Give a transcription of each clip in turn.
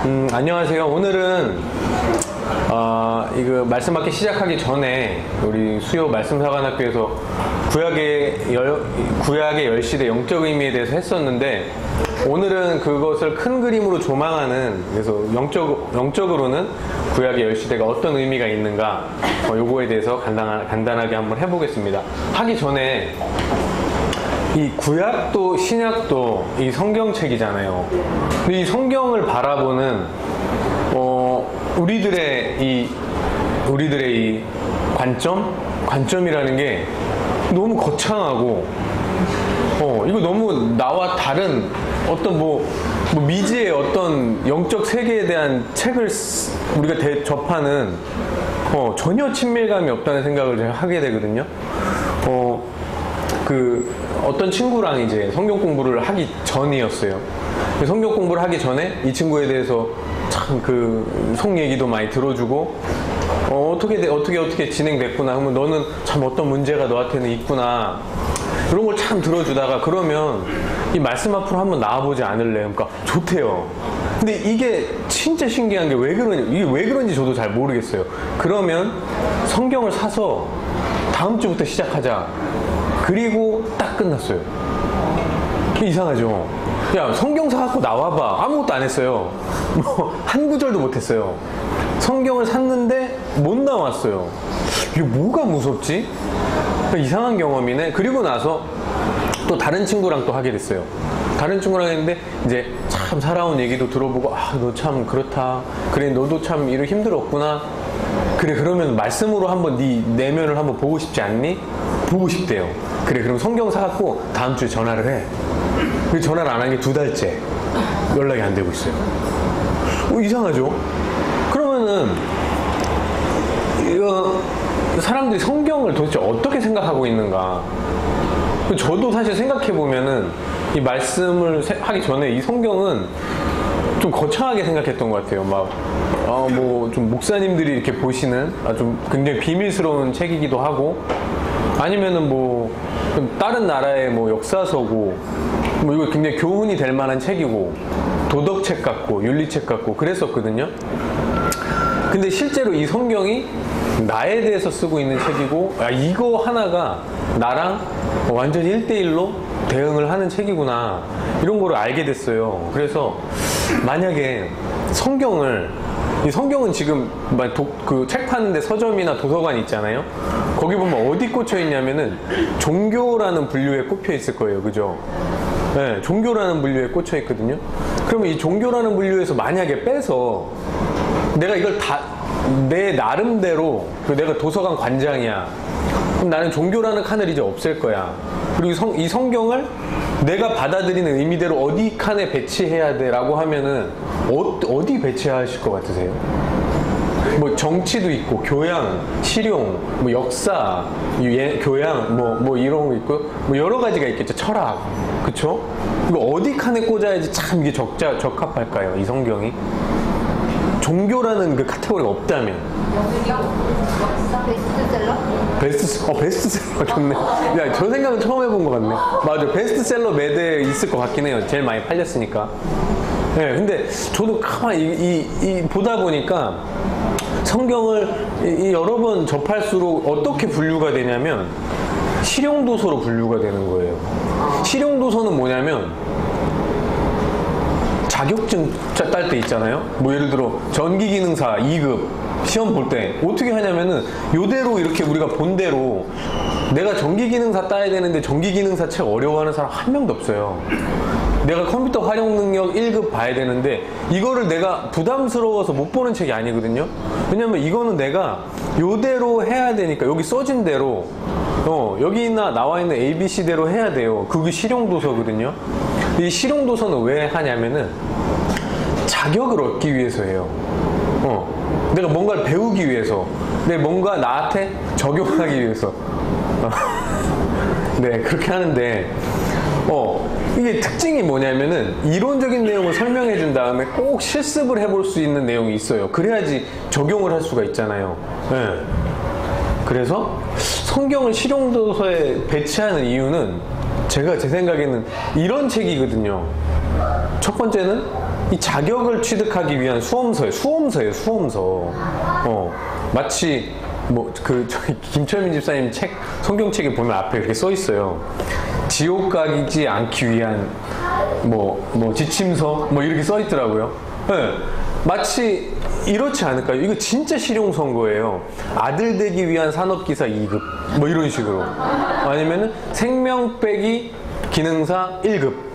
안녕하세요. 오늘은 이거 말씀받기 시작하기 전에 우리 수요 말씀사관학교에서 구약의 열시대 영적 의미에 대해서 했었는데, 오늘은 그것을 큰 그림으로 조망하는, 그래서 영적으로는 구약의 열시대가 어떤 의미가 있는가, 요거에 대해서 간단하게 한번 해보겠습니다. 하기 전에 이 구약도 신약도 이 성경책이잖아요. 근데 이 성경을 바라보는 우리들의 이 관점이라는 게 너무 거창하고 이거 너무 나와 다른 어떤 미지의 어떤 영적 세계에 대한 책을 우리가 접하는 전혀 친밀감이 없다는 생각을 제가 하게 되거든요. 어떤 친구랑 이제 성경 공부를 하기 전이었어요. 성경 공부를 하기 전에 이 친구에 대해서 참 속 얘기도 많이 들어주고, 어떻게 진행됐구나. 그러면 너는 참 어떤 문제가 너한테는 있구나. 이런 걸 참 들어주다가, 그러면 이 말씀 앞으로 한번 나와보지 않을래? 그러니까 좋대요. 근데 이게 진짜 신기한 게 이게 왜 그런지 저도 잘 모르겠어요. 그러면 성경을 사서 다음 주부터 시작하자. 그리고 딱 끝났어요. 이상하죠? 야, 성경 사갖고 나와봐. 아무것도 안 했어요. 한 구절도 못 했어요. 성경을 샀는데 못 나왔어요. 이게 뭐가 무섭지? 이상한 경험이네. 그리고 나서 또 다른 친구랑 또 하게 됐어요. 다른 친구랑 했는데 이제 참 살아온 얘기도 들어보고, 너 참 그렇다. 그래, 너도 참 일을 힘들었구나. 그래, 그러면 말씀으로 한번 네 내면을 한번 보고 싶지 않니? 보고 싶대요. 그래, 그럼 성경 사갖고 다음 주에 전화를 해. 그 전화를 안 한 게 2달째 연락이 안 되고 있어요. 이상하죠? 그러면은 사람들이 성경을 도대체 어떻게 생각하고 있는가? 저도 사실 생각해보면은 이 말씀을 하기 전에 이 성경은 좀 거창하게 생각했던 것 같아요. 좀 목사님들이 이렇게 보시는 좀 굉장히 비밀스러운 책이기도 하고, 아니면은 다른 나라의 역사서고, 이거 굉장히 교훈이 될 만한 책이고, 도덕책 같고, 윤리책 같고, 그랬었거든요. 근데 실제로 이 성경이 나에 대해서 쓰고 있는 책이고, 이거 하나가 나랑 완전히 1대1로 대응을 하는 책이구나, 이런 거를 알게 됐어요. 그래서 만약에 이 성경은 지금 책 파는데 서점이나 도서관 있잖아요. 거기 보면 어디 꽂혀 있냐면은 종교라는 분류에 꼽혀 있을 거예요. 그죠? 네, 종교라는 분류에 꽂혀 있거든요. 그러면 이 종교라는 분류에서 만약에 빼서 내가 이걸 다 내 나름대로, 내가 도서관 관장이야. 그럼 나는 종교라는 칸을 이제 없앨 거야. 그리고 이 성경을 내가 받아들이는 의미대로 어디 칸에 배치해야 돼 라고 하면은 어디 배치하실 것 같으세요? 정치도 있고, 교양, 실용, 역사, 교양, 이런 거 있고, 여러 가지가 있겠죠. 철학. 그쵸? 이거 어디 칸에 꽂아야지 참 이게 적합할까요? 이 성경이? 종교라는 그 카테고리가 없다면. 베스트셀러 좋네. 야, 저 생각은 처음 해본 것 같네. 맞아, 베스트셀러 매대에 있을 것 같긴 해요. 제일 많이 팔렸으니까. 네, 근데 저도 가만히 보다 보니까 성경을 여러 번 접할수록 어떻게 분류가 되냐면 실용도서로 분류가 되는 거예요. 실용도서는 뭐냐면 자격증 딸 때 있잖아요. 예를 들어 전기기능사 2급 시험 볼 때 어떻게 하냐면은 요대로 이렇게 우리가 본 대로, 내가 전기기능사 따야 되는데 전기기능사 책 어려워하는 사람 한 명도 없어요. 내가 컴퓨터 활용 능력 1급 봐야 되는데 이거를 내가 부담스러워서 못 보는 책이 아니거든요. 왜냐면 이거는 내가 요대로 해야 되니까, 여기 써진 대로 여기 나와 있는 ABC대로 해야 돼요. 그게 실용도서거든요. 이 실용도서는 왜 하냐면은 자격을 얻기 위해서 해요. 내가 뭔가를 배우기 위해서, 내가 뭔가 나한테 적용하기 위해서. 네, 그렇게 하는데 이게 특징이 뭐냐면은 이론적인 내용을 설명해 준 다음에 꼭 실습을 해볼 수 있는 내용이 있어요. 그래야지 적용을 할 수가 있잖아요. 네. 그래서 성경을 실용도서에 배치하는 이유는 제 생각에는 이런 책이거든요. 첫 번째는 이 자격을 취득하기 위한 수험서예요. 마치 저희 김철민 집사님 성경책에 보면 앞에 이렇게 써 있어요. 지옥 가지 않기 위한 지침서 이렇게 써 있더라고요. 네. 마치 이렇지 않을까요? 이거 진짜 실용 선거예요. 아들 되기 위한 산업기사 2급 이런 식으로, 아니면은 생명 빼기 기능사 1급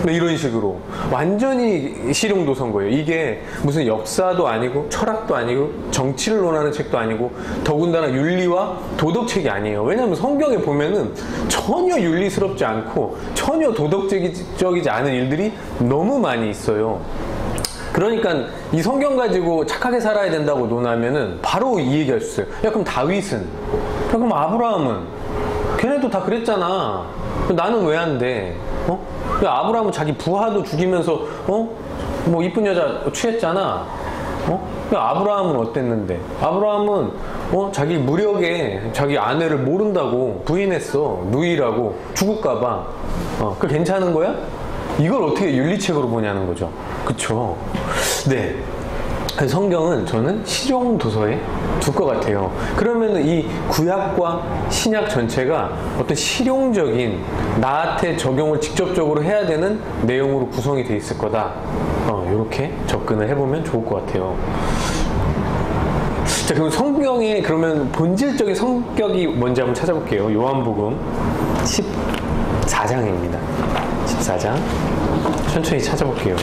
이런 식으로 완전히 실용도선 거예요. 이게 무슨 역사도 아니고 철학도 아니고 정치를 논하는 책도 아니고 더군다나 윤리와 도덕책이 아니에요. 왜냐하면 성경에 보면은 전혀 윤리스럽지 않고 전혀 도덕적이지 않은 일들이 너무 많이 있어요. 그러니까 이 성경 가지고 착하게 살아야 된다고 논하면은 바로 이 얘기 할 수 있어요. 야, 그럼 다윗은? 야, 그럼 아브라함은? 걔네도 다 그랬잖아. 나는 왜 안 돼? 야, 아브라함은 자기 부하도 죽이면서 이쁜 여자 취했잖아. 야, 아브라함은 어땠는데? 아브라함은 자기 무력에 자기 아내를 모른다고 부인했어. 누이라고 죽을까봐. 그 괜찮은 거야? 이걸 어떻게 윤리책으로 보냐는 거죠. 그쵸? 네. 성경은 저는 실용 도서에 둘 것 같아요. 그러면 이 구약과 신약 전체가 어떤 실용적인 나한테 적용을 직접적으로 해야 되는 내용으로 구성이 돼 있을 거다. 이렇게 접근을 해보면 좋을 것 같아요. 자, 그럼 성경의 본질적인 성격이 뭔지 한번 찾아볼게요. 요한복음 14장입니다. 14장. 천천히 찾아볼게요.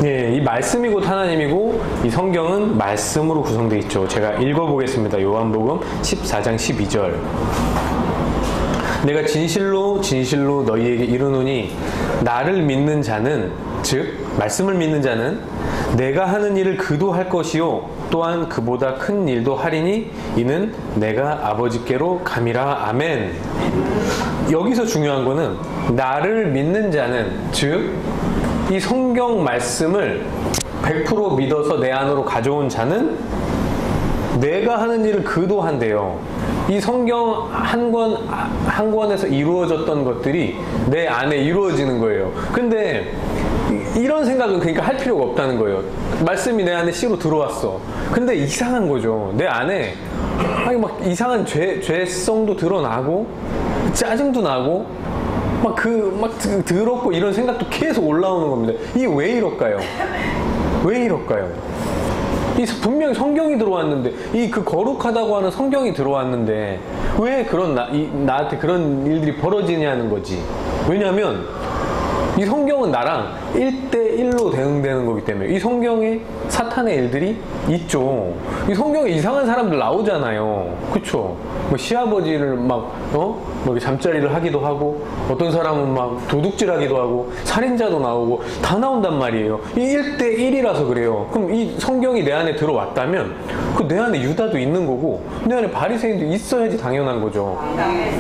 이 말씀이 곧 하나님이고 이 성경은 말씀으로 구성되어 있죠. 제가 읽어보겠습니다. 요한복음 14장 12절. 내가 진실로 진실로 너희에게 이르노니 나를 믿는 자는, 즉 말씀을 믿는 자는 내가 하는 일을 그도 할 것이요 또한 그보다 큰 일도 하리니 이는 내가 아버지께로 감이라. 아멘. 여기서 중요한 거는 나를 믿는 자는, 즉 이 성경 말씀을 100% 믿어서 내 안으로 가져온 자는 내가 하는 일을 그도 한대요. 이 성경 한 권에서 이루어졌던 것들이 내 안에 이루어지는 거예요. 근데 이런 생각은 그러니까 할 필요가 없다는 거예요. 말씀이 내 안에 씨로 들어왔어. 근데 이상한 거죠. 내 안에 이상한 죄성도 드러나고 짜증도 나고 더럽고 이런 생각도 계속 올라오는 겁니다. 이게 왜 이럴까요? 왜 이럴까요? 분명히 성경이 들어왔는데, 거룩하다고 하는 성경이 들어왔는데, 왜 나한테 그런 일들이 벌어지냐는 거지. 왜냐면, 이 성경은 나랑 1대1로 대응되는 거기 때문에, 이 성경에 사탄의 일들이 있죠. 이 성경에 이상한 사람들 나오잖아요. 그쵸? 시아버지를 잠자리를 하기도 하고, 어떤 사람은 도둑질 하기도 하고, 살인자도 나오고, 다 나온단 말이에요. 이 1대1이라서 그래요. 그럼 이 성경이 내 안에 들어왔다면, 내 안에 유다도 있는 거고, 내 안에 바리새인도 있어야지 당연한 거죠.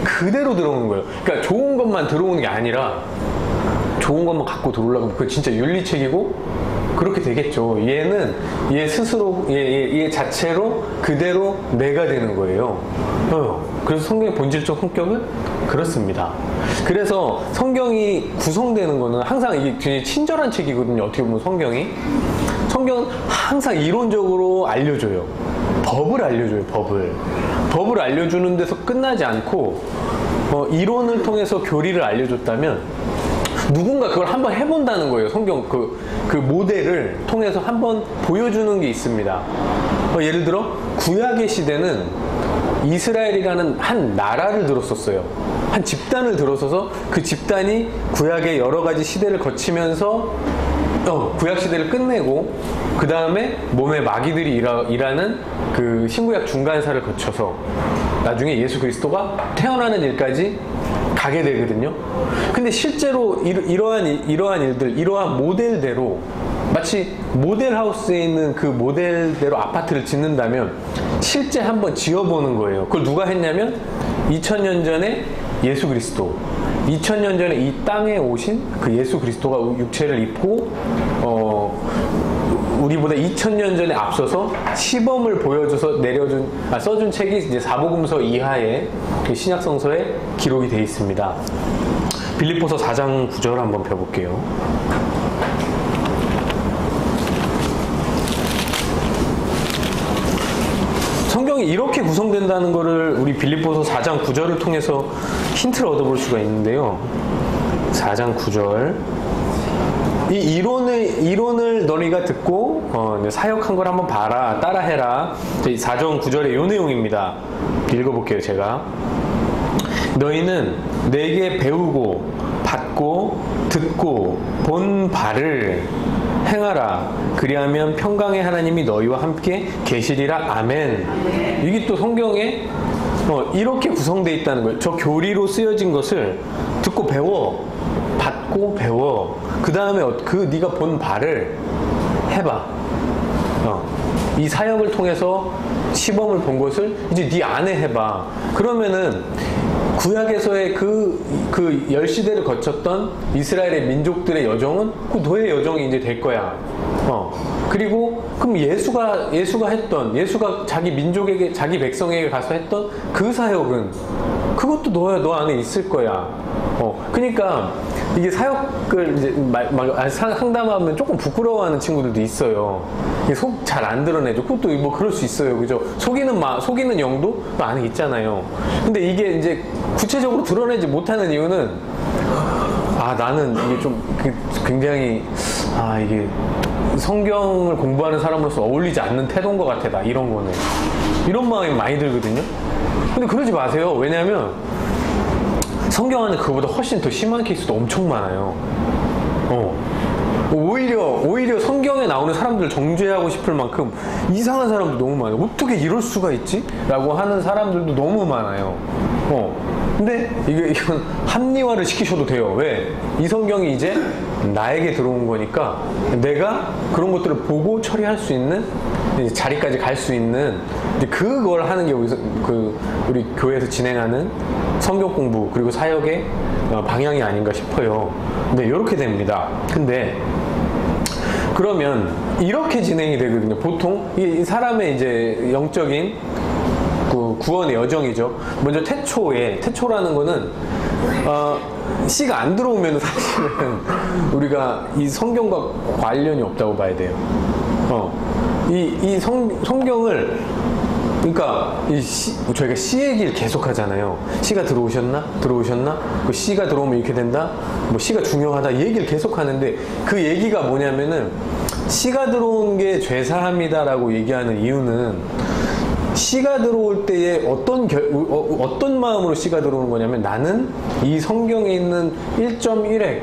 그대로 들어오는 거예요. 그러니까 좋은 것만 들어오는 게 아니라, 좋은 것만 갖고 들어오려고 하면 그거 진짜 윤리책이고, 그렇게 되겠죠. 얘는 얘 스스로 얘 자체로 그대로 내가 되는 거예요. 그래서 성경의 본질적 성격은 그렇습니다. 그래서 성경이 구성되는 거는 항상 이게 굉장히 친절한 책이거든요. 어떻게 보면 성경은 항상 이론적으로 알려줘요. 법을 알려줘요. 법을 알려주는 데서 끝나지 않고 이론을 통해서 교리를 알려줬다면 누군가 그걸 한번 해본다는 거예요. 성경 그 모델을 통해서 한번 보여주는 게 있습니다. 예를 들어 구약의 시대는 이스라엘이라는 한 나라를 들었었어요. 한 집단을 들어서서 그 집단이 구약의 여러 가지 시대를 거치면서 구약 시대를 끝내고 그 다음에 몸에 마귀들이 일하는 그 신구약 중간사를 거쳐서 나중에 예수 그리스도가 태어나는 일까지 가게 되거든요. 근데 실제로 이러한 일들, 이러한 모델대로 마치 모델하우스에 있는 그 모델대로 아파트를 짓는다면 실제 한번 지어보는 거예요. 그걸 누가 했냐면 2000년 전에 예수 그리스도, 2000년 전에 이 땅에 오신 그 예수 그리스도가 육체를 입고 우리보다 2000년 전에 앞서서 시범을 보여줘서 써준 책이 이제 사복음서 이하의 신약성서에 기록이 되어 있습니다. 빌립보서 4장 9절 한번 펴볼게요. 성경이 이렇게 구성된다는 것을 우리 빌립보서 4장 9절을 통해서 힌트를 얻어볼 수가 있는데요. 4장 9절. 이 이론을 너희가 듣고 사역한 걸 한번 봐라, 따라해라. 4장 9절의 요 내용입니다. 읽어볼게요, 제가. 너희는 내게 배우고 받고 듣고 본 바를 행하라. 그리하면 평강의 하나님이 너희와 함께 계시리라. 아멘. 이게 또 성경에 이렇게 구성되어 있다는 거예요. 저 교리로 쓰여진 것을 듣고 배워, 받고 배워. 그 다음에 네가 본 바를 해봐. 이 사역을 통해서 시범을 본 것을 이제 네 안에 해봐. 그러면은 구약에서의 그 열시대를 거쳤던 이스라엘의 민족들의 여정은 그 너의 여정이 이제 될 거야. 그리고 그럼 예수가 자기 민족에게, 자기 백성에게 가서 했던 그 사역은 그것도 너 안에 있을 거야. 그러니까 이게 사역을 이제 상담하면 조금 부끄러워하는 친구들도 있어요. 속 잘 안 드러내죠. 그것도 뭐 그럴 수 있어요. 그죠? 속이는 영도 안에 있잖아요. 근데 이게 이제 구체적으로 드러내지 못하는 이유는 나는 이게 좀 굉장히 이게 성경을 공부하는 사람으로서 어울리지 않는 태도인 것 같아. 나 이런 거는. 이런 마음이 많이 들거든요. 근데 그러지 마세요. 왜냐하면 성경 안에 그거보다 훨씬 더 심한 케이스도 엄청 많아요. 오히려 성경에 나오는 사람들을 정죄하고 싶을 만큼 이상한 사람도 너무 많아요. 어떻게 이럴 수가 있지? 라고 하는 사람들도 너무 많아요. 근데 이건 합리화를 시키셔도 돼요. 왜? 이 성경이 이제 나에게 들어온 거니까 내가 그런 것들을 보고 처리할 수 있는 자리까지 갈 수 있는 그걸 하는 게 우리 교회에서 진행하는 성경 공부 그리고 사역의 방향이 아닌가 싶어요. 네, 이렇게 됩니다. 근데 그러면 이렇게 진행이 되거든요. 보통 이 사람의 이제 영적인 구원의 여정이죠. 먼저 태초라는 거는 씨가 안 들어오면 사실은 우리가 이 성경과 관련이 없다고 봐야 돼요. 이 성경을 그러니까 저희가 씨 얘기를 계속 하잖아요. 씨가 들어오셨나? 그 씨가 들어오면 이렇게 된다? 뭐 씨가 중요하다? 이 얘기를 계속 하는데 그 얘기가 뭐냐면은 씨가 들어온 게 죄사함이다라고 얘기하는 이유는 씨가 들어올 때에 어떤 마음으로 씨가 들어오는 거냐면 나는 이 성경에 있는 1.1획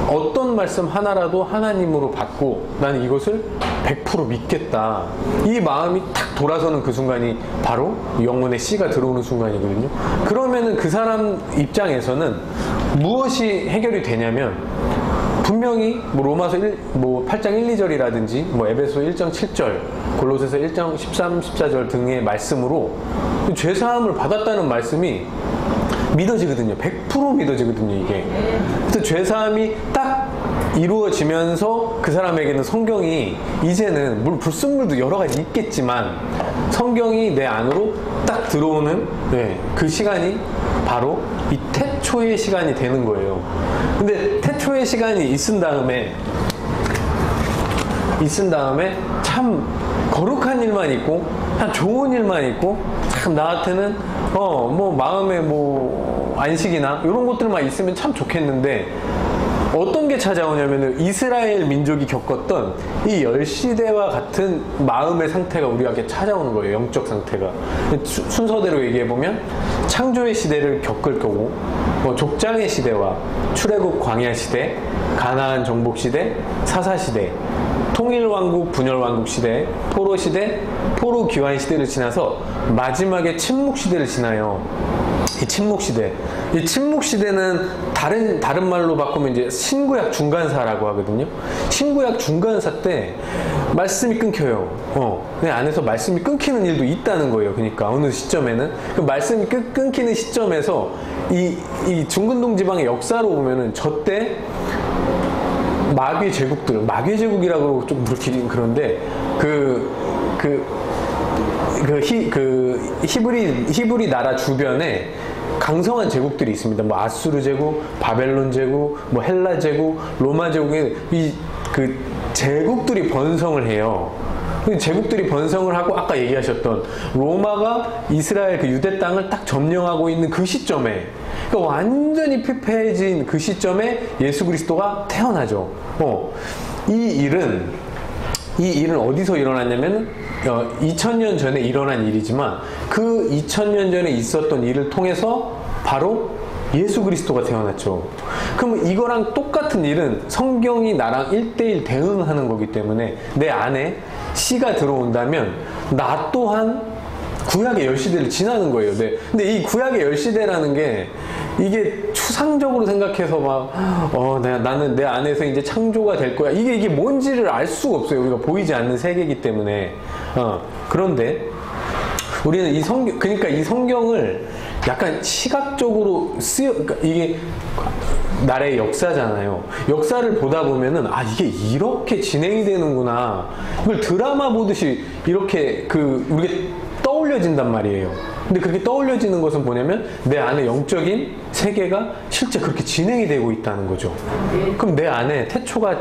어떤 말씀 하나라도 하나님으로 받고 나는 이것을 100% 믿겠다. 이 마음이 탁 돌아서는 그 순간이 바로 영혼의 씨가 들어오는 순간이거든요. 그러면은 그 사람 입장에서는 무엇이 해결이 되냐면 분명히 로마서 8장 1, 2절이라든지 에베소 1.7절, 골로새서 1장 13, 14절 등의 말씀으로 죄사함을 받았다는 말씀이 믿어지거든요. 100% 믿어지거든요, 이게. 그래서 죄사함이 딱 이루어지면서 그 사람에게는 성경이 이제는 불순물도 여러 가지 있겠지만 성경이 내 안으로 딱 들어오는 그 시간이 바로 이 태초의 시간이 되는 거예요. 근데 태초의 시간이 있은 다음에 참 거룩한 일만 있고 참 좋은 일만 있고 참 나한테는 마음에 안식이나 이런 것들만 있으면 참 좋겠는데 어떤 게 찾아오냐면은 이스라엘 민족이 겪었던 이 열시대와 같은 마음의 상태가 우리에게 찾아오는 거예요. 영적 상태가. 순서대로 얘기해보면 창조의 시대를 겪을 거고 족장의 시대와 출애굽 광야 시대, 가나안 정복 시대, 사사 시대, 통일왕국 분열왕국 시대, 포로 시대, 포로 귀환 시대를 지나서 마지막에 침묵 시대를 지나요. 이 침묵 시대는 다른 말로 바꾸면 이제 신구약 중간사라고 하거든요. 신구약 중간사 때 말씀이 끊겨요. 내 안에서 말씀이 끊기는 일도 있다는 거예요. 그러니까 어느 시점에는 그 말씀이 끊기는 시점에서 이 중근동 지방의 역사로 보면은 저때 마귀 제국들, 마귀 제국이라고 좀 그렇긴 그런데 히브리 나라 주변에 강성한 제국들이 있습니다. 뭐 아수르 제국, 바벨론 제국, 뭐 헬라 제국, 로마 제국에 그 제국들이 번성을 해요. 제국들이 번성을 하고 아까 얘기하셨던 로마가 이스라엘 그 유대 땅을 딱 점령하고 있는 그 시점에, 그러니까 완전히 피폐해진 그 시점에 예수 그리스도가 태어나죠. 이 일은 어디서 일어났냐면 2000년 전에 일어난 일이지만 그 2000년 전에 있었던 일을 통해서 바로 예수 그리스도가 태어났죠. 그럼 이거랑 똑같은 일은 성경이 나랑 1대1 대응하는 거기 때문에 내 안에 씨가 들어온다면 나 또한 구약의 열시대를 지나는 거예요. 네. 근데 이 구약의 열시대라는 게 이게 추상적으로 생각해서 나는 내 안에서 이제 창조가 될 거야. 이게 뭔지를 알 수가 없어요. 우리가 보이지 않는 세계이기 때문에. 그런데 우리는 그러니까 이 성경을 약간 시각적으로 그러니까 이게 나라의 역사잖아요. 역사를 보다 보면은 이게 이렇게 진행이 되는구나. 이걸 드라마 보듯이 이렇게 우리가 떠올려진단 말이에요. 근데 그렇게 떠올려지는 것은 뭐냐면 내 안에 영적인 세계가 실제 그렇게 진행이 되고 있다는 거죠. 그럼 내 안에 태초가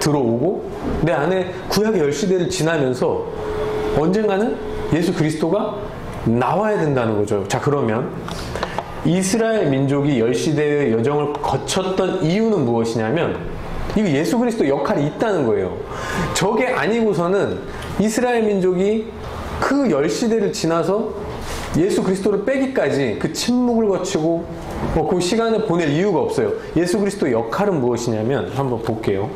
들어오고 내 안에 구약의 열시대를 지나면서 언젠가는 예수 그리스도가 나와야 된다는 거죠. 자, 그러면 이스라엘 민족이 열시대의 여정을 거쳤던 이유는 무엇이냐면 이거 예수 그리스도 역할이 있다는 거예요. 저게 아니고서는 이스라엘 민족이 그 열시대를 지나서 예수 그리스도를 빼기까지 그 침묵을 거치고 그 시간을 보낼 이유가 없어요. 예수 그리스도의 역할은 무엇이냐면 한번 볼게요.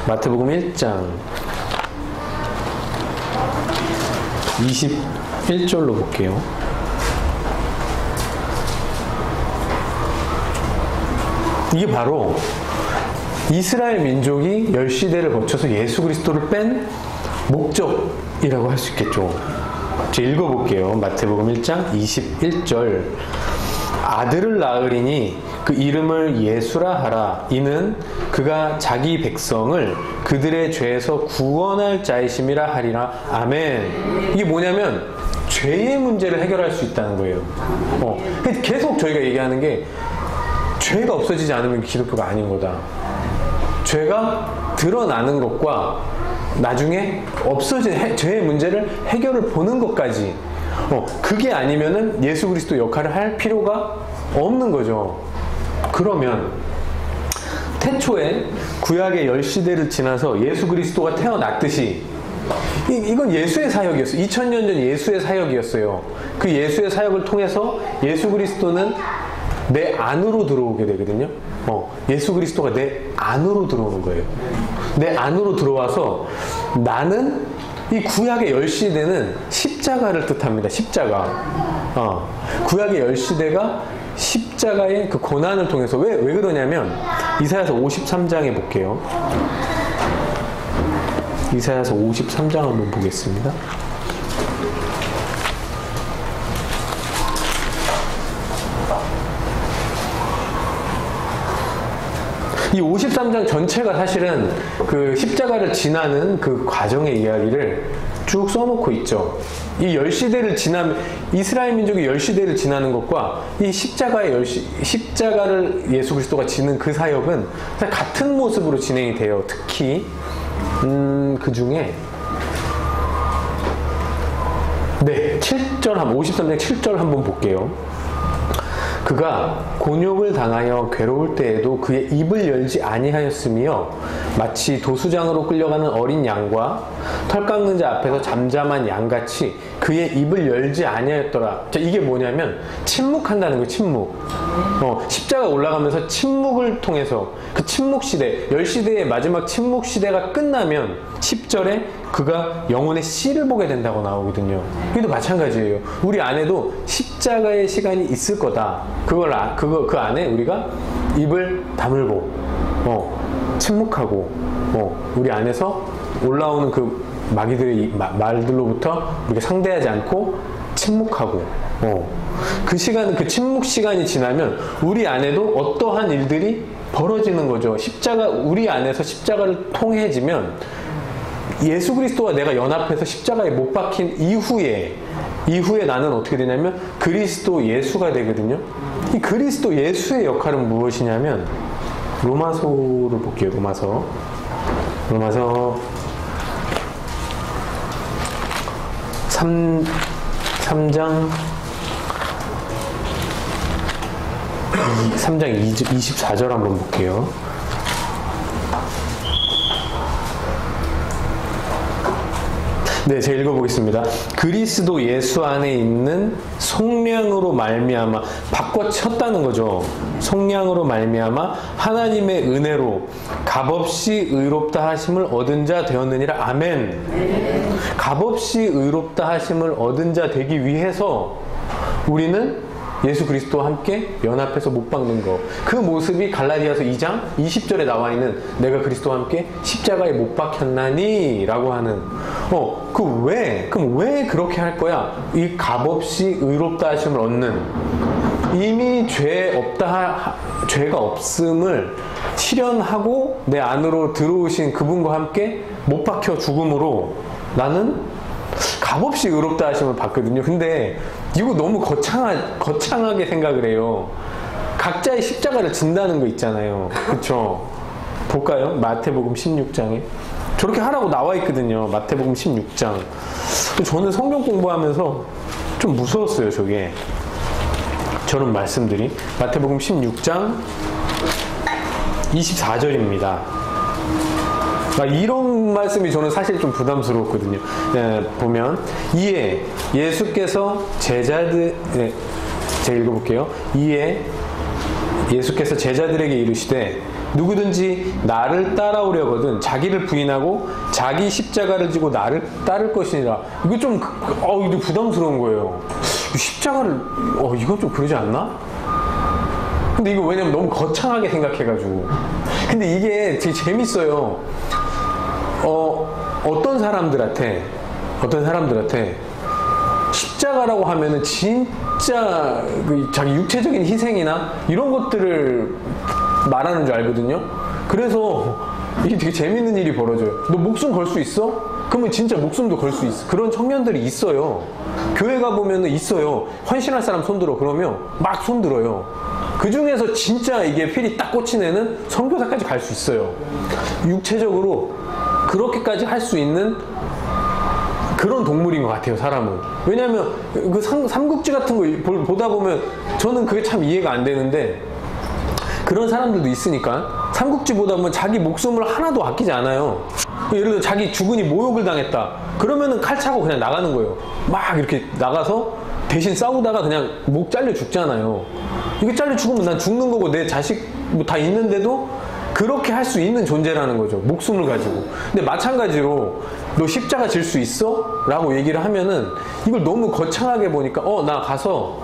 마태복음 1장 21절로 볼게요. 이게 바로 이스라엘 민족이 열시대를 거쳐서 예수 그리스도를 뺀 목적이라고 할 수 있겠죠. 제가 읽어볼게요. 마태복음 1장 21절. 아들을 낳으리니 그 이름을 예수라 하라. 이는 그가 자기 백성을 그들의 죄에서 구원할 자이심이라 하리라. 아멘. 이게 뭐냐면 죄의 문제를 해결할 수 있다는 거예요. 계속 저희가 얘기하는 게 죄가 없어지지 않으면 기독교가 아닌 거다. 죄가 드러나는 것과 나중에 없어진 죄의 문제를 해결을 보는 것까지 그게 아니면은 예수 그리스도 역할을 할 필요가 없는 거죠. 그러면 태초에 구약의 열시대를 지나서 예수 그리스도가 태어났듯이 이건 예수의 사역이었어요. 2000년 전 예수의 사역이었어요. 그 예수의 사역을 통해서 예수 그리스도는 내 안으로 들어오게 되거든요. 예수 그리스도가 내 안으로 들어오는 거예요. 내 안으로 들어와서 나는 이 구약의 열시대는 십자가를 뜻합니다. 십자가. 구약의 열시대가 십자가의 그 고난을 통해서 왜 그러냐면 이사야서 53장에 볼게요. 이사야서 53장 한번 보겠습니다. 이 53장 전체가 사실은 그 십자가를 지나는 그 과정의 이야기를 쭉 써놓고 있죠. 이 열시대를 이스라엘 민족이 열시대를 지나는 것과 이 십자가를 예수 그리스도가 지는 그 사역은 같은 모습으로 진행이 돼요. 특히 그 중에 7절 53장 7절 한번 볼게요. 그가 곤욕을 당하여 괴로울 때에도 그의 입을 열지 아니하였으며 마치 도수장으로 끌려가는 어린 양과 털 깎는 자 앞에서 잠잠한 양같이 그의 입을 열지 아니하였더라. 자, 이게 뭐냐면 침묵한다는 거예요. 침묵. 십자가 올라가면서 침묵을 통해서 그 침묵 시대, 열시대의 마지막 침묵 시대가 끝나면 10절에 그가 영혼의 씨를 보게 된다고 나오거든요. 이것도 마찬가지예요. 우리 안에도 십자가의 시간이 있을 거다. 그 안에 우리가 입을 다물고, 침묵하고, 우리 안에서 올라오는 그 마귀들의 말들로부터 우리가 상대하지 않고 침묵하고, 그 침묵 시간이 지나면 우리 안에도 어떠한 일들이 벌어지는 거죠. 십자가, 우리 안에서 십자가를 통해지면 예수 그리스도와 내가 연합해서 십자가에 못 박힌 이후에 나는 어떻게 되냐면 그리스도 예수가 되거든요. 이 그리스도 예수의 역할은 무엇이냐면, 로마서를 볼게요. 로마서 3장 24절 한번 볼게요. 네, 제가 읽어보겠습니다. 그리스도 예수 안에 있는 속량으로 말미암아, 바꿔쳤다는 거죠. 속량으로 말미암아 하나님의 은혜로 값없이 의롭다 하심을 얻은 자 되었느니라. 아멘. 값없이 의롭다 하심을 얻은 자 되기 위해서 우리는 예수 그리스도와 함께 연합해서 못 박는 거. 그 모습이 갈라디아서 2장 20절에 나와 있는 내가 그리스도와 함께 십자가에 못 박혔나니 라고 하는, 그럼 왜 그렇게 할 거야? 이 값없이 의롭다 하심을 얻는, 이미 죄가 없음을 실현하고 내 안으로 들어오신 그분과 함께 못 박혀 죽음으로 나는 값없이 의롭다 하심을 받거든요. 근데 이거 너무 거창하게 생각을 해요. 각자의 십자가를 진다는 거 있잖아요. 그쵸? 볼까요? 마태복음 16장에 저렇게 하라고 나와 있거든요. 마태복음 16장. 저는 성경 공부하면서 좀 무서웠어요. 저게, 저런 말씀들이. 마태복음 16장 24절입니다. 이런 말씀이 저는 사실 좀 부담스러웠거든요. 보면, 이에 예수께서 제가 읽어볼게요. 이에 예수께서 제자들에게 이르시되 누구든지 나를 따라오려거든 자기를 부인하고 자기 십자가를 지고 나를 따를 것이니라. 이거 좀 이거 부담스러운 거예요. 십자가를 이건 좀 그러지 않나? 근데 이거 왜냐면 너무 거창하게 생각해가지고. 근데 이게 되게 재밌어요. 어떤 사람들한테 십자가라고 하면은 진짜 자기 육체적인 희생이나 이런 것들을 말하는 줄 알거든요. 그래서 이게 되게 재밌는 일이 벌어져요. 너 목숨 걸 수 있어? 그러면 진짜 목숨도 걸 수 있어. 그런 청년들이 있어요. 교회 가보면은 있어요. 헌신할 사람 손들어. 그러면 막 손들어요. 그 중에서 진짜 이게 필이 딱 꽂힌 애는 선교사까지 갈 수 있어요. 육체적으로 그렇게까지 할 수 있는 그런 동물인 것 같아요, 사람은. 왜냐면 그 삼국지 같은 거 보다 보면 저는 그게 참 이해가 안 되는데, 그런 사람들도 있으니까 삼국지 보다 보면 자기 목숨을 하나도 아끼지 않아요. 예를 들어 자기 주군이 모욕을 당했다. 그러면은 칼 차고 그냥 나가는 거예요. 막 이렇게 나가서 대신 싸우다가 그냥 목 잘려 죽잖아요. 이거 잘려 죽으면 난 죽는 거고 내 자식 뭐 다 있는데도 그렇게 할 수 있는 존재라는 거죠. 목숨을 가지고. 근데 마찬가지로 너 십자가 질 수 있어? 라고 얘기를 하면은 이걸 너무 거창하게 보니까 나 가서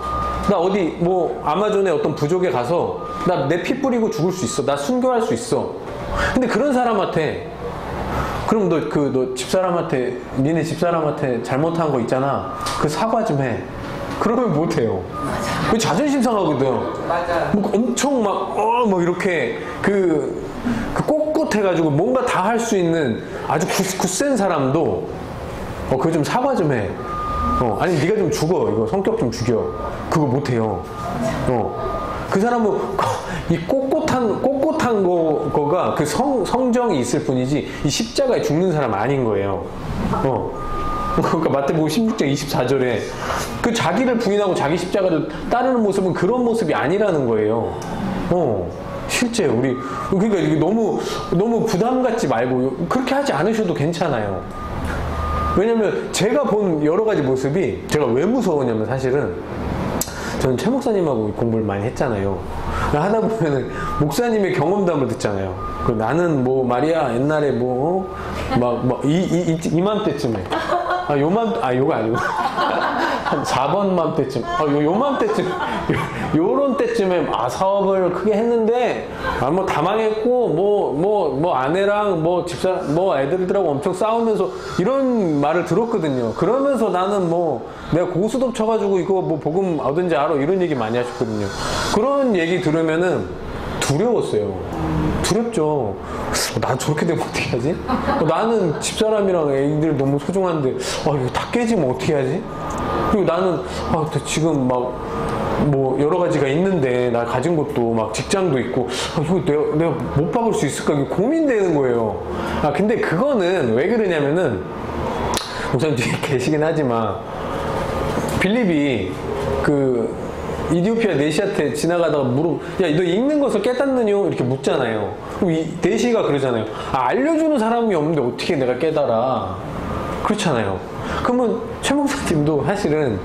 나 어디 뭐 아마존의 어떤 부족에 가서 나 내 피 뿌리고 죽을 수 있어. 나 순교할 수 있어. 근데 그런 사람한테, 그럼 너 집사람한테, 니네 집사람한테 잘못한 거 있잖아. 그 사과 좀 해. 그러면 못해요. 그 자존심 상하거든. 맞아. 뭐 엄청 막 이렇게 꼿꼿해가지고 뭔가 다 할 수 있는 아주 굳센 사람도 그거 좀 사과 좀 해. 아니 네가 좀 죽어. 이거 성격 좀 죽여. 그거 못해요. 그 사람은 이 꼿꼿한 거가 그 성정이 있을 뿐이지 이 십자가에 죽는 사람 아닌 거예요. 그러니까 마태복음 16장 24절에 그 자기를 부인하고 자기 십자가를 따르는 모습은 그런 모습이 아니라는 거예요. 실제 그러니까 이게 너무 부담 갖지 말고 그렇게 하지 않으셔도 괜찮아요. 왜냐면 제가 본 여러 가지 모습이, 제가 왜 무서우냐면 사실은 저는 최 목사님하고 공부를 많이 했잖아요. 하다 보면은 목사님의 경험담을 듣잖아요. 나는 뭐 말이야 옛날에 이맘때쯤에 요거 아니고 한 4번 맘때쯤 요맘때쯤 요런 때쯤에 사업을 크게 했는데 뭐 다 망했고 뭐 아내랑 뭐 집사람 뭐 애들들하고 엄청 싸우면서 이런 말을 들었거든요. 그러면서 나는 내가 고수톱 쳐가지고 이거 복음 얻은지 알아 이런 얘기 많이 하셨거든요. 그런 얘기 들으면은 두려웠어요. 두렵죠. 난 저렇게 되면 어떻게 하지? 나는 집사람이랑 애기들 너무 소중한데 이거 다 깨지면 어떻게 하지? 그리고 나는 지금 막 뭐 여러 가지가 있는데 나 가진 것도 막 직장도 있고 이거 내가 못 박을 수 있을까 이게 고민되는 거예요. 근데 그거는 왜 그러냐면은 우선 뒤에 계시긴 하지만 빌립이 그 이디오피아 내시한테 지나가다가 야, 너 읽는 것을 깨닫느뇨? 이렇게 묻잖아요. 그럼 이 내시가 그러잖아요. 알려주는 사람이 없는데 어떻게 내가 깨달아? 그렇잖아요. 그러면 최 목사님도 사실은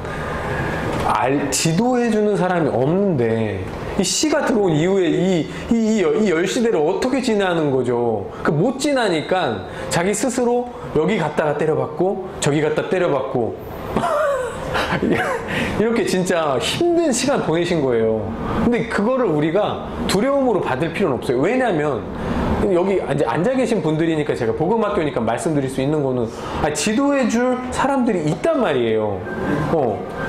지도해주는 사람이 없는데 이 시가 들어온 이후에 이 열시대를 어떻게 지나는 거죠? 못 지나니까 자기 스스로 여기 갔다가 때려받고 저기 갔다 때려받고 이렇게 진짜 힘든 시간 보내신 거예요. 근데 그거를 우리가 두려움으로 받을 필요는 없어요. 왜냐면 여기 앉아 계신 분들이니까 제가 복음학교니까 말씀드릴 수 있는 거는 지도해 줄 사람들이 있단 말이에요.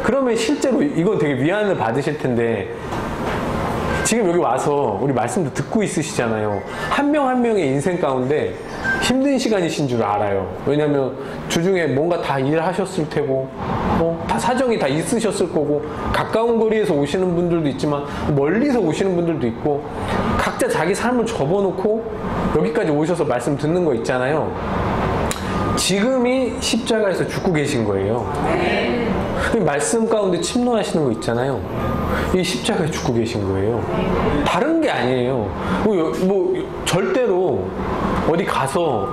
그러면 실제로 이건 되게 위안을 받으실 텐데 지금 여기 와서 우리 말씀도 듣고 있으시잖아요. 한 명 한 명의 인생 가운데 힘든 시간이신 줄 알아요. 왜냐면 주중에 뭔가 다 일하셨을 테고 다 사정이 다 있으셨을 거고 가까운 거리에서 오시는 분들도 있지만 멀리서 오시는 분들도 있고 각자 자기 삶을 접어놓고 여기까지 오셔서 말씀 듣는 거 있잖아요. 지금이 십자가에서 죽고 계신 거예요. 말씀 가운데 침노하시는 거 있잖아요. 이 십자가에 죽고 계신 거예요. 다른 게 아니에요. 뭐 절대로 어디 가서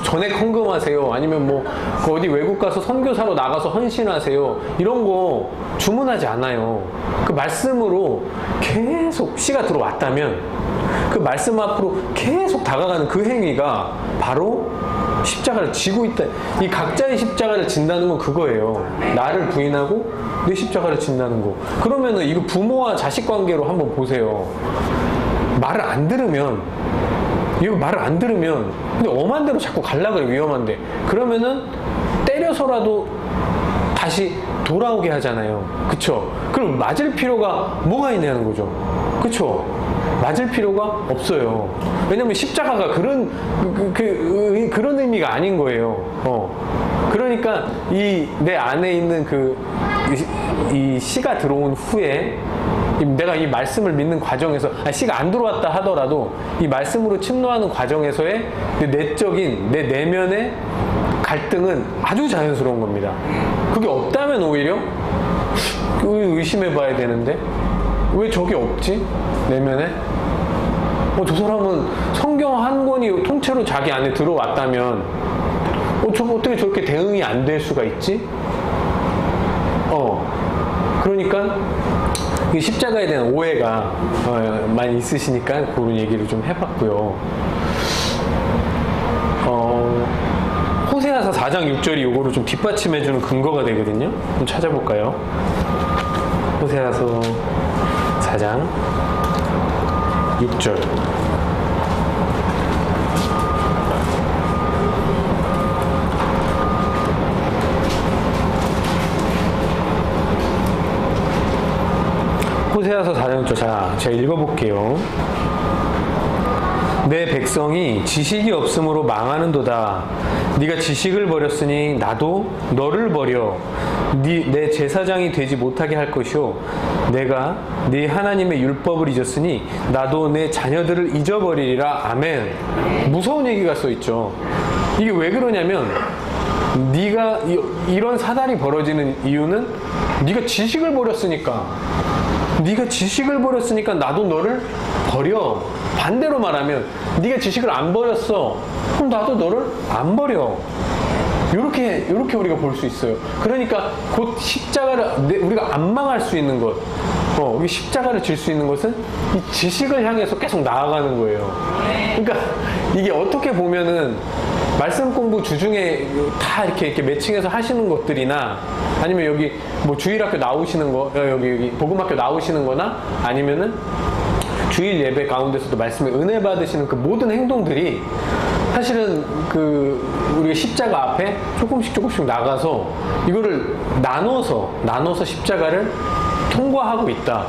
전액 헌금하세요. 아니면 어디 외국 가서 선교사로 나가서 헌신하세요. 이런 거 주문하지 않아요. 그 말씀으로 계속 씨가 들어왔다면 그 말씀 앞으로 계속 다가가는 그 행위가 바로 십자가를 지고 있다. 이 각자의 십자가를 진다는 건 그거예요. 나를 부인하고 내 십자가를 진다는 거. 그러면은 이거 부모와 자식 관계로 한번 보세요. 말을 안 들으면 근데 엄한 대로 자꾸 갈라 그래. 위험한데 그러면은 때려서라도 다시 돌아오게 하잖아요. 그쵸? 그럼 맞을 필요가 뭐가 있냐는 거죠. 그쵸? 맞을 필요가 없어요. 왜냐면 십자가가 그런 의미가 아닌 거예요. 그러니까 내 안에 있는 이 씨가 들어온 후에 내가 이 말씀을 믿는 과정에서 씨가 안 들어왔다 하더라도 이 말씀으로 침노하는 과정에서의 내적인 내 내면의 갈등은 아주 자연스러운 겁니다. 그게 없다면 오히려 의심해 봐야 되는데 왜 저게 없지? 내면에? 저 사람은 성경 한 권이 통째로 자기 안에 들어왔다면 어떻게 저렇게 대응이 안 될 수가 있지? 그러니까 이 십자가에 대한 오해가 많이 있으시니까 그런 얘기를 좀 해봤고요. 호세아서 4장 6절이 요거를 좀 뒷받침해주는 근거가 되거든요. 한번 찾아볼까요? 호세아서 4장 6절. 호세아서 4장 6절. 자, 제가 읽어볼게요. 내 백성이 지식이 없으므로 망하는도다. 네가 지식을 버렸으니 나도 너를 버려 내 제사장이 되지 못하게 할 것이요 내가 네 하나님의 율법을 잊었으니 나도 내 자녀들을 잊어버리리라. 아멘. 무서운 얘기가 써있죠. 이게 왜 그러냐면 네가 이런 사단이 벌어지는 이유는 네가 지식을 버렸으니까 나도 너를 버려. 반대로 말하면 네가 지식을 안 버렸어. 그럼 나도 너를 안 버려. 이렇게 우리가 볼 수 있어요. 그러니까 곧 십자가를 우리가 안 망할 수 있는 것, 우리 십자가를 질 수 있는 것은 이 지식을 향해서 계속 나아가는 거예요. 그러니까 이게 어떻게 보면은 말씀 공부 주중에 다 이렇게 매칭해서 하시는 것들이나 아니면 여기 주일학교 나오시는 거, 여기 복음학교 나오시는 거나 아니면은 주일 예배 가운데서도 말씀에 은혜 받으시는 그 모든 행동들이 사실은 우리가 십자가 앞에 조금씩 나가서 이거를 나눠서 십자가를 통과하고 있다.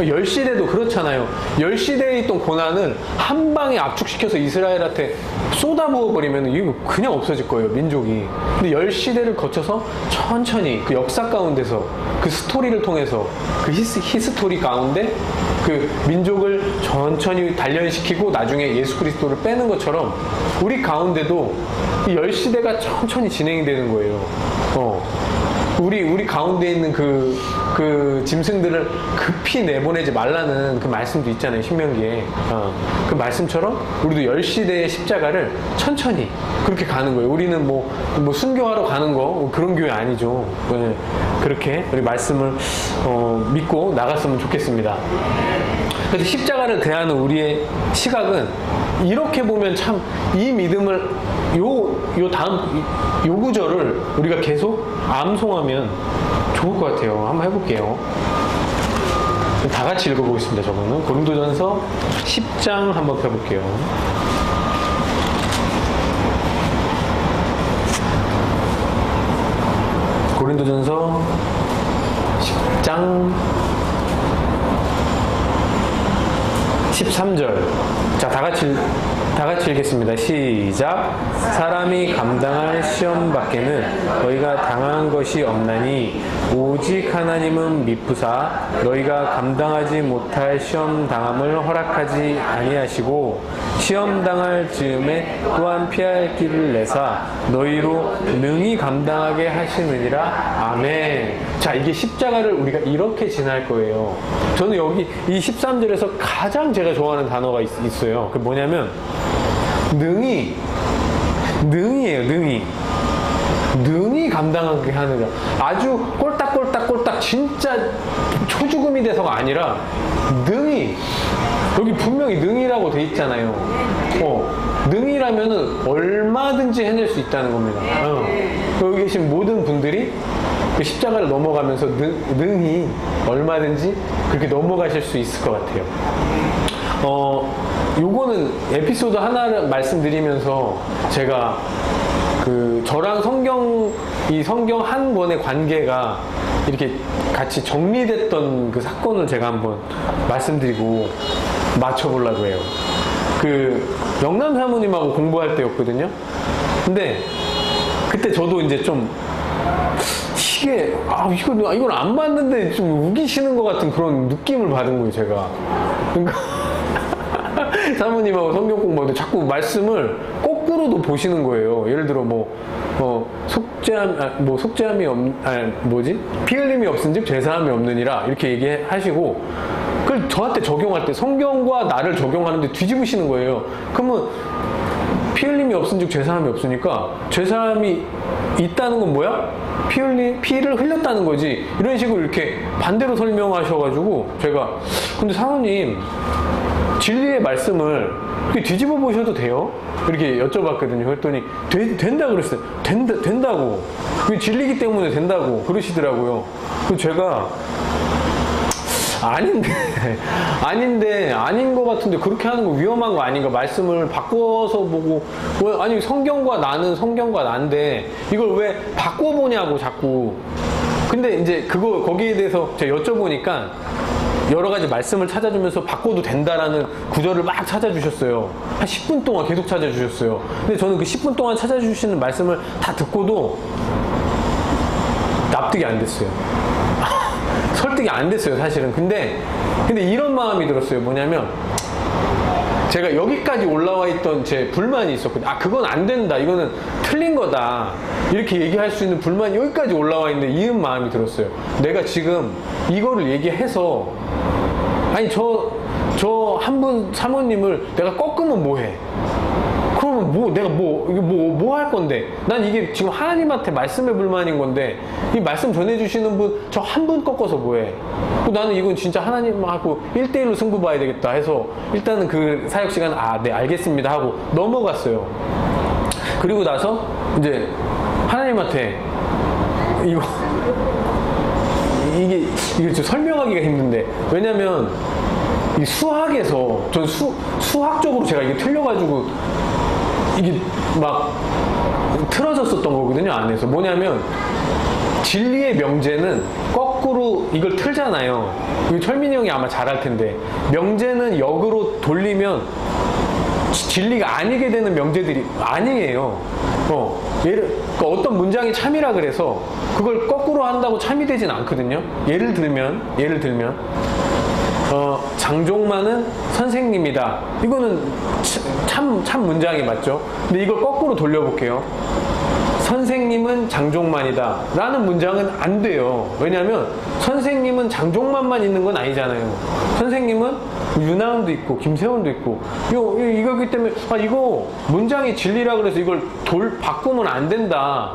열시대도 그렇잖아요. 열시대에 있던 고난을 한 방에 압축시켜서 이스라엘한테 쏟아부어 버리면 이거 그냥 없어질 거예요, 민족이. 근데 열시대를 거쳐서 천천히 그 역사 가운데서 그 스토리를 통해서 그 히스토리 가운데 그 민족을 천천히 단련시키고 나중에 예수 그리스도를 빼는 것처럼 우리 가운데도 이 열시대가 천천히 진행이 되는 거예요. 우리 가운데 있는 그 짐승들을 급히 내보내지 말라는 그 말씀도 있잖아요, 신명기에. 그 말씀처럼 우리도 열시대의 십자가를 천천히 그렇게 가는 거예요. 우리는 뭐 순교하러 가는 거 그런 교회 아니죠. 네, 그렇게 우리 말씀을 믿고 나갔으면 좋겠습니다. 그래서 십자가를 대하는 우리의 시각은 이렇게 보면 참 이 믿음을 요 구절을 우리가 계속 암송하면 좋을 것 같아요. 한번 해볼게요. 다 같이 읽어보겠습니다. 저거는 고린도전서 10장 한번 펴볼게요. 고린도전서 10장 13절. 자, 다 같이 읽겠습니다. 시작. 사람이 감당할 시험 밖에는 너희가 당한 것이 없나니 오직 하나님은 미쁘사 너희가 감당하지 못할 시험 당함을 허락하지 아니하시고 시험 당할 즈음에 또한 피할 길을 내사 너희로 능히 감당하게 하시느니라. 아멘. 자, 이게 십자가를 우리가 이렇게 지날 거예요. 저는 여기 이 13절에서 가장 제가 좋아하는 단어가 있어요. 그 뭐냐면 능이에요. 능히 감당하게 하느라. 아주 꼴딱꼴딱 진짜 초죽음이 돼서가 아니라 능히, 여기 분명히 능이라고 돼 있잖아요. 능이라면은 얼마든지 해낼 수 있다는 겁니다. 여기 계신 모든 분들이 십자가를 넘어가면서 능히 얼마든지 그렇게 넘어가실 수 있을 것 같아요. 요거는 에피소드 하나를 말씀드리면서 제가 저랑 이 성경 한 권의 관계가 이렇게 같이 정리됐던 그 사건을 제가 한번 말씀드리고 맞춰보려고 해요. 영남 사모님하고 공부할 때였거든요. 근데 그때 저도 이제 좀 이건 안 맞는데 좀 우기시는 것 같은 그런 느낌을 받은 거예요, 제가. 그러니까 사모님하고 성경 공부할 때 자꾸 말씀을 거꾸로도 보시는 거예요. 예를 들어 피 흘림이 없은즉 죄사함이 없느니라 이렇게 얘기하시고 그걸 저한테 적용할 때 성경과 나를 적용하는데 뒤집으시는 거예요. 그러면 피 흘림이 없은즉 죄사함이 없으니까 죄사함이 있다는 건 뭐야? 피를 흘렸다는 거지. 이런 식으로 이렇게 반대로 설명하셔가지고 제가 근데 사모님 진리의 말씀을 이렇게 뒤집어 보셔도 돼요? 이렇게 여쭤봤거든요. 그랬더니 된다 그랬어요. 된다고. 그게 진리기 때문에 된다고 그러시더라고요. 그래서 제가 아닌 것 같은데 그렇게 하는 거 위험한 거 아닌가? 말씀을 바꿔서 보고 아니 성경과 난데 이걸 왜 바꿔보냐고 자꾸. 근데 이제 거기에 대해서 제가 여쭤보니까 여러 가지 말씀을 찾아주면서 바꿔도 된다라는 구절을 막 찾아주셨어요. 한 10분 동안 계속 찾아주셨어요. 근데 저는 그 10분 동안 찾아주시는 말씀을 다 듣고도 납득이 안 됐어요. 설득이 안 됐어요, 사실은. 근데 이런 마음이 들었어요. 뭐냐면 제가 여기까지 올라와 있던 제 불만이 있었거든요. 그건 안 된다. 이거는 틀린 거다. 이렇게 얘기할 수 있는 불만이 여기까지 올라와 있는데 이은 마음이 들었어요. 내가 지금 이거를 얘기해서 저 한 분 사모님을 내가 꺾으면 뭐해? 그러면 내가 뭐 할 건데? 난 이게 지금 하나님한테 말씀의 불만인 건데 이 말씀 전해주시는 분 저 한 분 꺾어서 뭐해? 나는 이건 진짜 하나님하고 1대1로 승부 봐야 되겠다 해서 일단은 그 사역 시간 네 알겠습니다 하고 넘어갔어요. 그리고 나서 이제 하나님한테 이게 좀 설명하기가 힘든데 왜냐면 이 수학에서 전 수학적으로 제가 이게 틀려가지고 이게 막 틀어졌었던 거거든요, 안에서. 뭐냐면 진리의 명제는 거꾸로 이걸 틀잖아요. 이거 철민이 형이 아마 잘할 텐데, 명제는 역으로 돌리면 진리가 아니게 되는 명제들이 아니에요. 그러니까 어떤 문장이 참이라 그래서 그걸 거꾸로 한다고 참이 되진 않거든요. 예를 들면 장종만은 선생님이다. 이거는 참 문장이 맞죠. 근데 이걸 거꾸로 돌려볼게요. 선생님은 장종만이다 라는 문장은 안 돼요. 왜냐하면 선생님은 장종만만 있는 건 아니잖아요. 선생님은 윤하은도 있고 김세원도 있고 이거기 때문에 이거 문장이 진리라 그래서 이걸 바꾸면 안 된다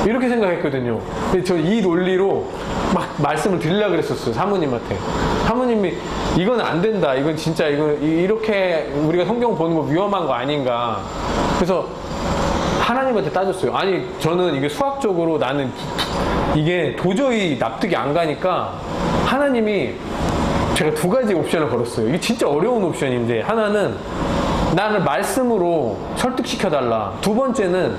이렇게 생각했거든요. 근데 저 이 논리로 막 말씀을 드리려고 그랬었어요. 사모님한테. 사모님이 이건 안 된다, 이건 진짜 이렇게 우리가 성경 보는 거 위험한 거 아닌가. 그래서 하나님한테 따졌어요. 아니 저는 이게 수학적으로 나는 이게 도저히 납득이 안 가니까 하나님이 제가 두 가지 옵션을 걸었어요. 이게 진짜 어려운 옵션인데, 하나는 나를 말씀으로 설득시켜달라. 두 번째는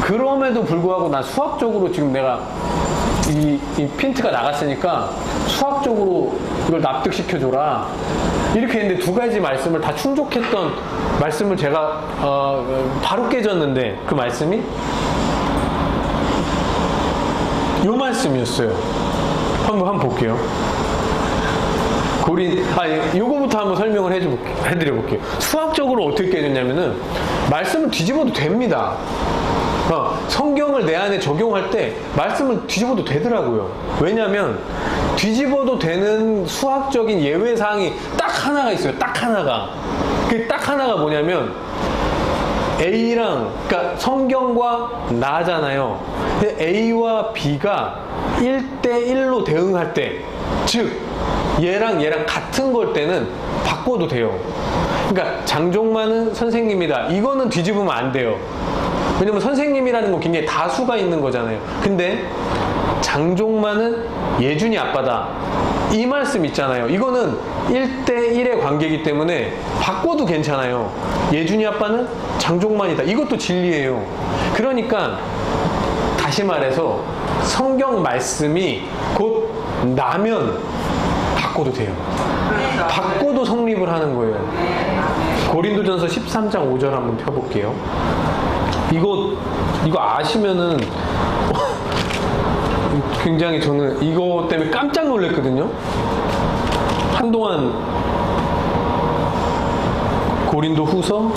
그럼에도 불구하고 난 수학적으로 지금 내가 이 핀트가 나갔으니까 수학적으로 이걸 납득시켜줘라. 이렇게 했는데 두 가지 말씀을 다 충족했던 말씀을 제가 바로 깨졌는데, 그 말씀이 이 말씀이었어요. 한번 볼게요. 요거부터 한번 설명을 해드려볼게요. 수학적으로 어떻게 깨졌냐면은, 말씀을 뒤집어도 됩니다. 성경을 내 안에 적용할 때 말씀을 뒤집어도 되더라고요. 왜냐면 뒤집어도 되는 수학적인 예외사항이 딱 하나가 있어요. 딱 하나가. 그 딱 하나가 뭐냐면 그러니까 성경과 나잖아요. A와 B가 1대1로 대응할 때, 즉 얘랑 같은 걸 때는 바꿔도 돼요. 그러니까 장종만은 선생님이다, 이거는 뒤집으면 안 돼요. 왜냐면 선생님이라는 건 굉장히 다수가 있는 거잖아요. 근데 장종만은 예준이 아빠다, 이 말씀 있잖아요. 이거는 1대1의 관계이기 때문에 바꿔도 괜찮아요. 예준이 아빠는 장종만이다, 이것도 진리예요. 그러니까 다시 말해서 성경 말씀이 곧 나면 바꿔도 돼요. 바꿔도 성립을 하는 거예요. 고린도전서 13장 5절 한번 펴볼게요. 이거 아시면은 굉장히 저는 이거 때문에 깜짝 놀랐거든요. 한동안 고린도 후서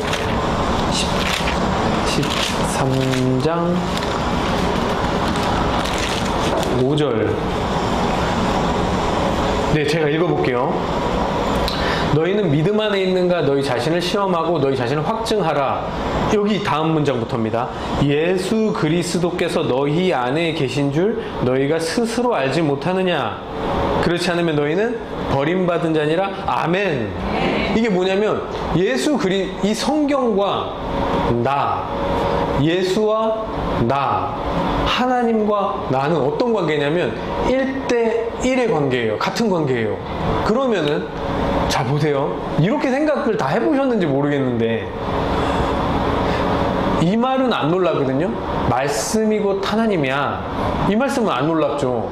13장 5절. 네, 제가 읽어볼게요. 너희는 믿음 안에 있는가 너희 자신을 시험하고 너희 자신을 확증하라. 여기 다음 문장부터입니다. 예수 그리스도께서 너희 안에 계신 줄 너희가 스스로 알지 못하느냐. 그렇지 않으면 너희는 버림받은 자니라. 아멘. 이게 뭐냐면 이 성경과 나, 예수와 나, 하나님과 나는 어떤 관계냐면 1대1의 관계예요. 같은 관계예요. 그러면은 자 보세요. 이렇게 생각을 다 해보셨는지 모르겠는데 이 말은 안 놀라거든요. 말씀이 곧 하나님이야, 이 말씀은 안 놀랍죠.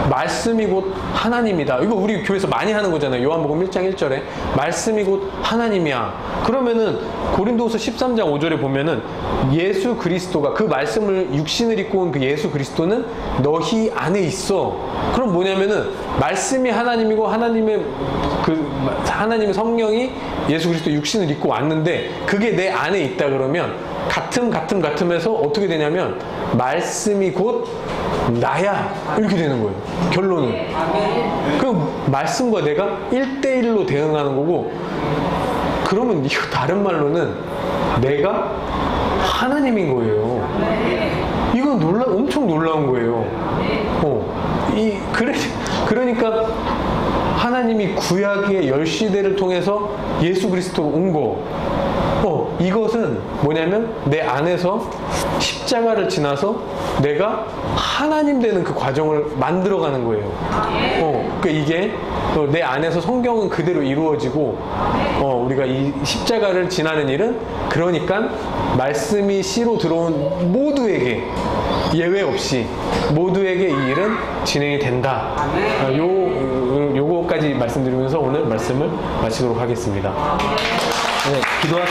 말씀이 곧 하나님이다, 이거 우리 교회에서 많이 하는 거잖아요. 요한복음 1장 1절에 말씀이 곧 하나님이야. 그러면은 고린도후서 13장 5절에 보면은 예수 그리스도가, 그 말씀을 육신을 입고 온 그 예수 그리스도는 너희 안에 있어. 그럼 뭐냐면은 말씀이 하나님이고 하나님의 성령이 예수 그리스도 육신을 입고 왔는데 그게 내 안에 있다. 그러면 같음해서 어떻게 되냐면 말씀이 곧 나야, 이렇게 되는 거예요. 결론은 그 말씀과 내가 1대1로 대응하는 거고, 그러면 이거 다른 말로는 내가 하나님인 거예요. 이건 엄청 놀라운 거예요. 그러니까 하나님이 구약의 10시대를 통해서 예수 그리스도가 온 거, 이것은 뭐냐면 내 안에서 십자가를 지나서 내가 하나님 되는 그 과정을 만들어가는 거예요. 그러니까 이게 내 안에서 성경은 그대로 이루어지고, 우리가 이 십자가를 지나는 일은, 그러니까 말씀이 씨로 들어온 모두에게 예외 없이 모두에게 이 일은 진행이 된다. 요거까지 말씀드리면서 오늘 말씀을 마치도록 하겠습니다. 네, 기도하